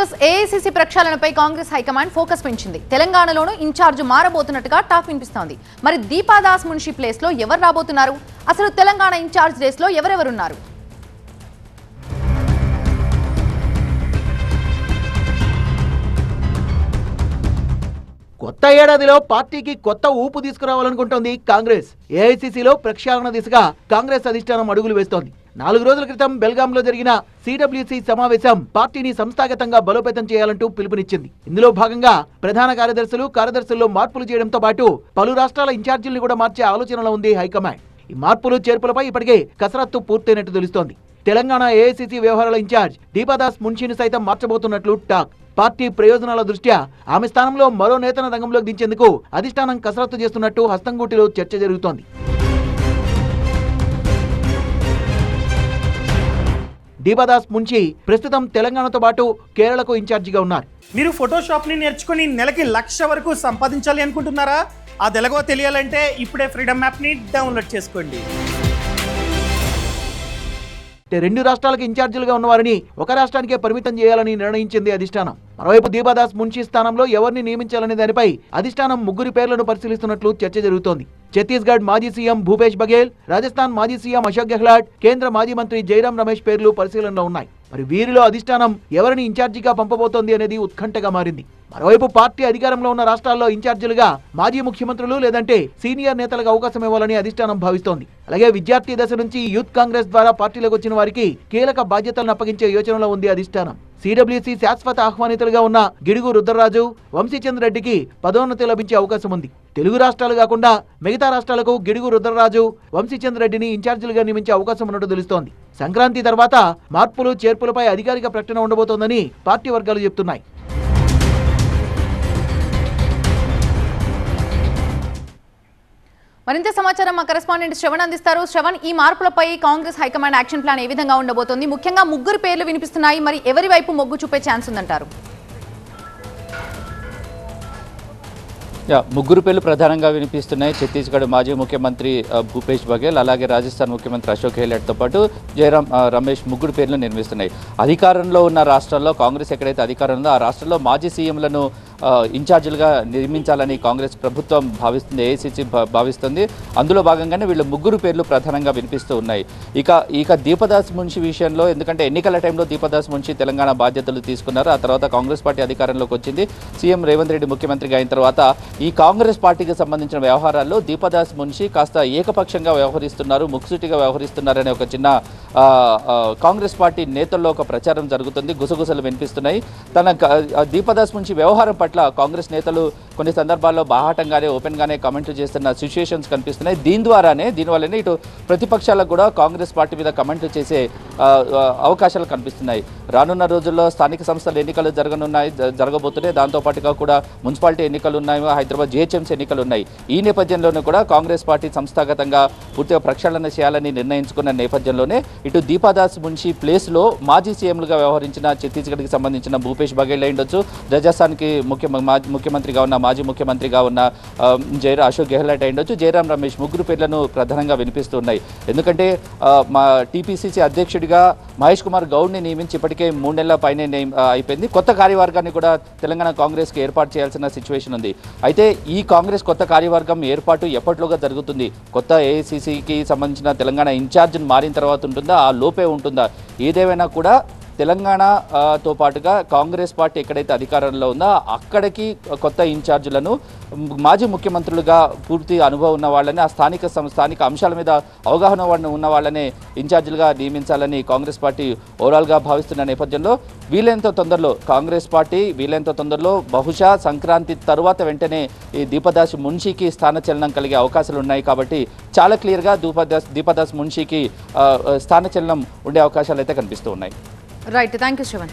Versus AICC ప్రక్షాళనపై Congress high command focus పెంచింది. తెలంగాణలోనూ ఇన్ఛార్జ్ మారబోతున్నట్టుగా టాక్ వినిపిస్తోంది. మరి దీపాదాస్ మున్షి ప్లేస్ లో ఎవరు రాబోతున్నారు? అసలు తెలంగాణ ఇన్ఛార్జ్ రేస్ లో ఎవరెవరున్నారు? కొత్త ఏడాదిలో పార్టీకి కొత్త ఊపు తీసుకురావాలనుకుంటోంది కాంగ్రెస్. ఏఐసీసీలో ప్రక్షాళన దిశగా కాంగ్రెస్ అధిష్టానం అడుగులు వేస్తోంది. 4 రోజుల క్రితం బెల్గాంలో జరిగిన సిడబ్ల్యూసీ సమావేశం పార్టీని సంస్థాగతంగా బలోపేతం చేయాలంటూ పిలుపునిచ్చింది. ఇందులో భాగంగా ప్రధాన కార్యదర్శుల్లో మార్పులు చేయడంతో పాటు పలు రాష్ట్రాల ఇన్ఛార్జీలను కూడా మార్చే ఆలోచనలో ఉంది హైకమాండ్. ఈ మార్పులు చేర్పులపై ఇప్పటికే కసరత్తు పూర్తయినట్టు తెలుస్తోంది. తెలంగాణ ఏఐసీసీ వ్యవహారాల ఇన్ఛార్జ్ దీపాదాస్ మున్షిని సైతం మార్చబోతున్నట్లు టాక్. పార్టీ ప్రయోజనాల దృష్ట్యా ఆమె స్థానంలో మరో నేతను రంగంలోకి దించేందుకు అధిష్టానం కసరత్తు చేస్తున్నట్టు హస్తంగూటిలో చర్చ జరుగుతోంది. దీపాదాస్ మున్షి ప్రస్తుతం తెలంగాణతో పాటు కేరళకు ఇన్ఛార్జిగా ఉన్నారు. మీరు ఫోటోషాప్ ని నేర్చుకుని నెలకి 1,00,000 వరకు సంపాదించాలి అనుకుంటున్నారా? అది ఎలాగో తెలియాలంటే ఇప్పుడే ఫ్రీడమ్ యాప్ ని డౌన్లోడ్ చేసుకోండి. 2 రాష్ట్రాలకు ఇన్ఛార్జీలుగా ఉన్నవారిని ఒక రాష్ట్రానికే పరిమితం చేయాలని నిర్ణయించింది అధిష్టానం. మరోవైపు దీపాదాస్ మున్షి స్థానంలో ఎవరిని నియమించాలనే దానిపై అధిష్టానం 3 పేర్లను పరిశీలిస్తున్నట్లు చర్చ జరుగుతోంది. ఛత్తీస్గఢ్ మాజీ సీఎం భూపేష్ బఘేల్, రాజస్థాన్ మాజీ సీఎం అశోక్ గెహ్లాట్, కేంద్ర మాజీ మంత్రి జైరాం రమేష్ పేర్లు పరిశీలనలో ఉన్నాయి. మరి వీరిలో అధిష్టానం ఎవరిని ఇన్ఛార్జిగా పంపబోతోంది అనేది ఉత్కంఠగా మారింది. మరోవైపు పార్టీ అధికారంలో ఉన్న రాష్ట్రాల్లో ఇన్ఛార్జీలుగా మాజీ ముఖ్యమంత్రులు లేదంటే సీనియర్ నేతలకు అవకాశం ఇవ్వాలని అధిష్టానం భావిస్తోంది. అలాగే విద్యార్థి దశ నుంచి యూత్ కాంగ్రెస్ ద్వారా పార్టీలోకి వచ్చిన వారికి కీలక బాధ్యతలను అప్పగించే యోచనలో ఉంది అధిష్టానం. సిడబ్ల్యూసీ శాశ్వత ఆహ్వానితులుగా ఉన్న గిడుగు రుద్రరాజు, వంశీచంద్ర రెడ్డికి పదోన్నతి లభించే అవకాశం ఉంది. తెలుగు రాష్ట్రాలు కాకుండా మిగతా రాష్ట్రాలకు గిడుగు రుద్రరాజు, వంశీచంద్ర రెడ్డిని ఇన్ఛార్జీలుగా నియమించే అవకాశం ఉన్నట్టు తెలుస్తోంది. సంక్రాంతి తర్వాత మార్పులు చేర్పులపై అధికారిక ప్రకటన ఉండబోతోందని పార్టీ వర్గాలు చెబుతున్నాయి. మరింత సమాచారం మా కరెస్పాండెంట్ శ్రవణ్ అందిస్తారు. శ్రవణ్, ఈ మార్పులపై Congress high command action plan A విధంగా ఉండబోతోంది? ముఖ్యంగా 3 పేర్లు వినిపిస్తున్నాయి. మరి ఎవరి వైపు మొగ్గు చూపే ఛాన్స్ ఉందంటారు? 3 పేర్లు ప్రధానంగా వినిపిస్తున్నాయి. ఛత్తీస్గఢ్ మాజీ ముఖ్యమంత్రి భూపేష్ బఘేల్, అలాగే రాజస్థాన్ ముఖ్యమంత్రి అశోక్ గెహ్లాట్తో పాటు జైరాం రమేష్ 3 పేర్లు నిర్మిస్తున్నాయి. అధికారంలో ఉన్న రాష్ట్రాల్లో కాంగ్రెస్ ఎక్కడైతే అధికారంలో ఉందో ఆ రాష్ట్రాల్లో మాజీ సీఎంలను ఇన్ఛార్జీలుగా నిర్మించాలని కాంగ్రెస్ ప్రభుత్వం భావిస్తుంది, ఏఐసీసీ భావిస్తుంది. అందులో భాగంగానే వీళ్ళు 3 పేర్లు ప్రధానంగా వినిపిస్తూ ఉన్నాయి. ఇక దీపాదాస్ మున్షి విషయంలో, ఎందుకంటే ఎన్నికల టైంలో దీపాదాస్ మున్షి తెలంగాణ బాధ్యతలు తీసుకున్నారు. ఆ తర్వాత కాంగ్రెస్ పార్టీ అధికారంలోకి వచ్చింది. సీఎం రేవంత్ రెడ్డి ముఖ్యమంత్రిగా అయిన తర్వాత ఈ కాంగ్రెస్ పార్టీకి సంబంధించిన వ్యవహారాల్లో దీపాదాస్ మున్షి కాస్త ఏకపక్షంగా వ్యవహరిస్తున్నారు, ముక్కుసూటిగా వ్యవహరిస్తున్నారనే ఒక చిన్న కాంగ్రెస్ పార్టీ నేతల్లో ఒక ప్రచారం జరుగుతుంది. గుసగుసలు వినిపిస్తున్నాయి. దీపాదాస్ మున్షి వ్యవహారం పట్ల కాంగ్రెస్ నేతలు కొన్ని సందర్భాల్లో బాహాటంగానే ఓపెన్గానే కామెంట్లు చేస్తున్న సిచ్యుయేషన్స్ కనిపిస్తున్నాయి. దీనివల్లనే ఇటు ప్రతిపక్షాలకు కూడా కాంగ్రెస్ పార్టీ మీద కామెంట్లు చేసే అవకాశాలు కనిపిస్తున్నాయి. రానున్న రోజుల్లో స్థానిక సంస్థల ఎన్నికలు జరగబోతున్నాయి. దాంతోపాటుగా కూడా మున్సిపాలిటీ ఎన్నికలు ఉన్నాయి, హైదరాబాద్ జిహెచ్ఎంసీ ఎన్నికలు ఉన్నాయి. ఈ నేపథ్యంలోనే కూడా కాంగ్రెస్ పార్టీ సంస్థాగతంగా పూర్తిగా ప్రక్షాళన చేయాలని నిర్ణయించుకున్న నేపథ్యంలోనే ఇటు దీపాదాస్ మున్షి ప్లేస్లో మాజీ సీఎంలుగా వ్యవహరించిన ఛత్తీస్గఢ్కి సంబంధించిన భూపేష్ బఘేల్ ఉండొచ్చు, రాజస్థాన్కి ముఖ్యమంత్రిగా ఉన్న మాజీ ముఖ్యమంత్రిగా ఉన్న అశోక్ గెహ్లాట్ ఉండొచ్చు, జైరాం రమేష్ 3 పేర్లను ప్రధానంగా వినిపిస్తూ ఉన్నాయి. ఎందుకంటే మా టీపీసీసీ అధ్యక్షుడిగా మహేష్ కుమార్ గౌడ్ని నియమించి ఇప్పటికే 3 నెలల పైనే అయిపోయింది. కొత్త కార్యవర్గాన్ని కూడా తెలంగాణ కాంగ్రెస్కి ఏర్పాటు చేయాల్సిన సిచ్యువేషన్ ఉంది. అయితే ఈ కాంగ్రెస్ కొత్త కార్యవర్గం ఏర్పాటు ఎప్పటిలోగా జరుగుతుంది? కొత్త ఏఐసీసీకి సంబంధించిన తెలంగాణ ఇన్ఛార్జ్ని మారిన తర్వాత ఉంటుందా, ఆ లోపే ఉంటుందా? ఏదేమైనా కూడా తెలంగాణతో పాటుగా కాంగ్రెస్ పార్టీ ఎక్కడైతే అధికారంలో ఉందో అక్కడికి కొత్త ఇన్ఛార్జీలను మాజీ ముఖ్యమంత్రులుగా పూర్తి అనుభవం ఉన్న వాళ్ళని, ఆ స్థానిక అంశాల మీద అవగాహన ఉన్న వాళ్ళనే ఇన్ఛార్జీలుగా నియమించాలని కాంగ్రెస్ పార్టీ ఓవరాల్గా భావిస్తున్న నేపథ్యంలో కాంగ్రెస్ పార్టీ వీలైనంత తొందరలో బహుశా సంక్రాంతి తరువాత వెంటనే ఈ దీపాదాస్ మున్షికి స్థానచలనం కలిగే అవకాశాలు ఉన్నాయి. కాబట్టి చాలా క్లియర్గా దీపాదాస్ మున్షికి స్థానచలనం ఉండే అవకాశాలు అయితే కనిపిస్తూ ఉన్నాయి. Right, thank you Shravan.